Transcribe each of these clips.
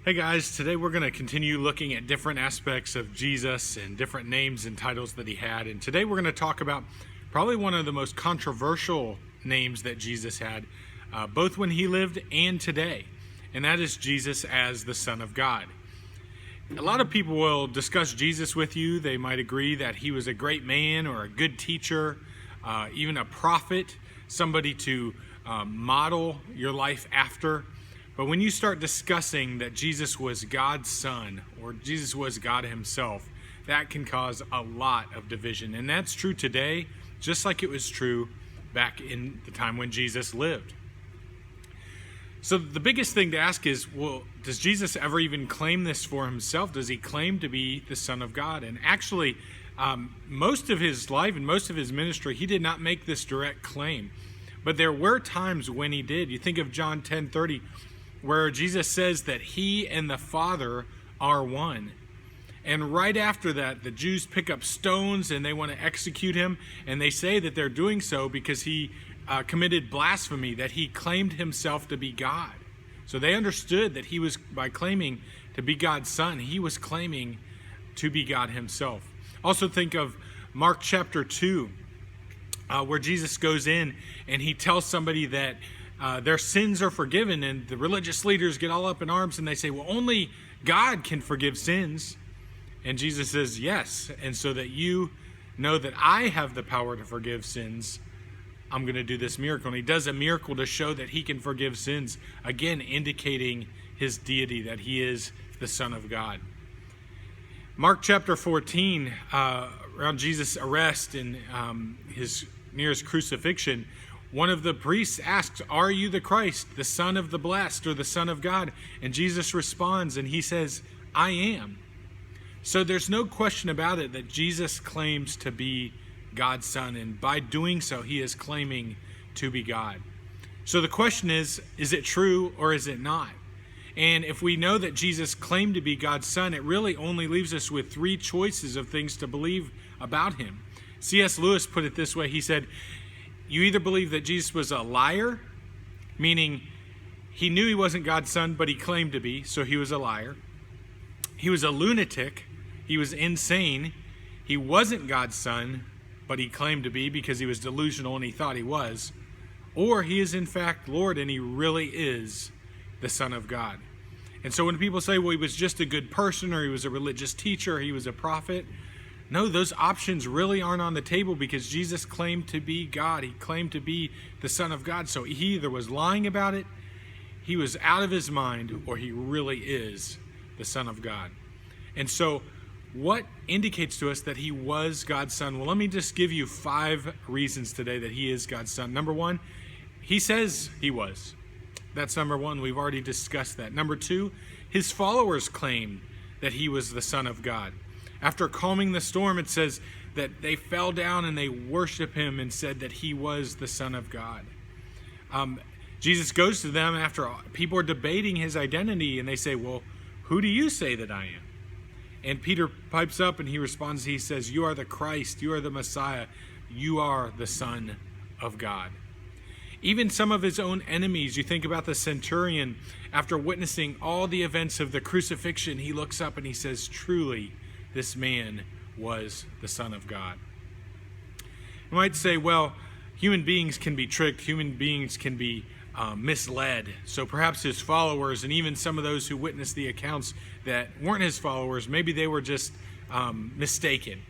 Hey guys, today we're going to continue looking at different aspects of Jesus and different names and titles that he had. And today we're going to talk about probably one of the most controversial names that Jesus had, both when he lived and today. And that is Jesus as the Son of God. A lot of people will discuss Jesus with you. They might agree that he was a great man or a good teacher, even a prophet, somebody to model your life after. But when you start discussing that Jesus was God's son or Jesus was God himself, that can cause a lot of division. And that's true today, just like it was true back in the time when Jesus lived. So the biggest thing to ask is, well, does Jesus ever even claim this for himself? Does he claim to be the Son of God? And actually, most of his life and most of his ministry, he did not make this direct claim. But there were times when he did. You think of John 10:30, where Jesus says that he and the Father are one. And right after that, the Jews pick up stones and they want to execute him. And they say that they're doing so because he committed blasphemy, that he claimed himself to be God. So they understood that he was, by claiming to be God's son, he was claiming to be God himself. Also think of Mark chapter 2, where Jesus goes in and he tells somebody that their sins are forgiven, and the religious leaders get all up in arms and they say, well, only God can forgive sins. And Jesus says, yes, and so that you know that I have the power to forgive sins, I'm going to do this miracle. And he does a miracle to show that he can forgive sins, again indicating his deity, that he is the Son of God. Mark chapter 14, around Jesus' arrest and his nearest crucifixion, one of the priests asks, are you the Christ, the Son of the Blessed, or the Son of God? And Jesus responds and he says, I am. So there's no question about it that Jesus claims to be God's son, and by doing so, he is claiming to be God. So the question is it true or is it not? And if we know that Jesus claimed to be God's son, it really only leaves us with three choices of things to believe about him. C.S. Lewis put it this way. He said, you either believe that Jesus was a liar, meaning he knew he wasn't God's son, but he claimed to be, so he was a liar. He was a lunatic. He was insane. He wasn't God's son, but he claimed to be because he was delusional and he thought he was. Or he is in fact Lord and he really is the Son of God. And so when people say, well, he was just a good person, or he was a religious teacher, or he was a prophet, no, those options really aren't on the table, because Jesus claimed to be God. He claimed to be the Son of God. So he either was lying about it, he was out of his mind, or he really is the Son of God. And so what indicates to us that he was God's son? Well, let me just give you 5 reasons today that he is God's son. Number 1, he says he was. That's number 1. We've already discussed that. Number 2, his followers claimed that he was the Son of God. After calming the storm, it says that they fell down and they worshiped him and said that he was the Son of God. Jesus goes to them after people are debating his identity, and they say, well, who do you say that I am? And Peter pipes up and he responds, he says, you are the Christ, you are the Messiah, you are the Son of God. Even some of his own enemies, you think about the centurion, after witnessing all the events of the crucifixion, he looks up and he says, truly, this man was the Son of God. You might say, well, human beings can be tricked, human beings can be misled. So perhaps his followers, and even some of those who witnessed the accounts that weren't his followers, maybe they were just mistaken.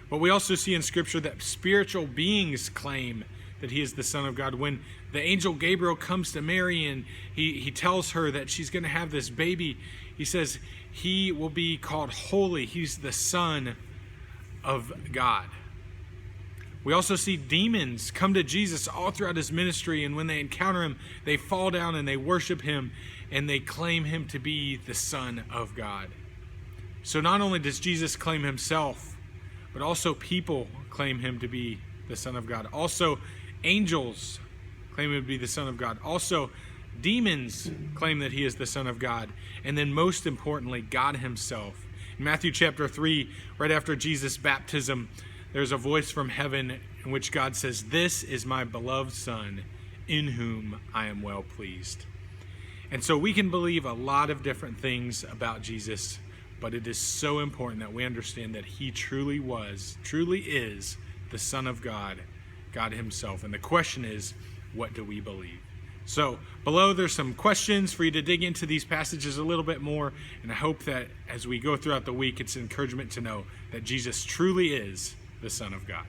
But we also see in Scripture that spiritual beings claim that he is the Son of God. When the angel Gabriel comes to Mary and he tells her that she's going to have this baby, he says he will be called holy. He's the Son of God. We also see demons come to Jesus all throughout his ministry, and when they encounter him, they fall down and they worship him, and they claim him to be the Son of God. So not only does Jesus claim himself, but also people claim him to be the Son of God. Also, angels claim him to be the Son of God. Also, demons claim that he is the Son of God. And then most importantly, God himself. In Matthew chapter 3, right after Jesus' baptism, there's a voice from heaven in which God says, this is my beloved Son, in whom I am well pleased. And so we can believe a lot of different things about Jesus, but it is so important that we understand that he truly is the Son of God, God himself. And the question is, what do we believe? So below there's some questions for you to dig into these passages a little bit more, and I hope that as we go throughout the week, it's an encouragement to know that Jesus truly is the Son of God.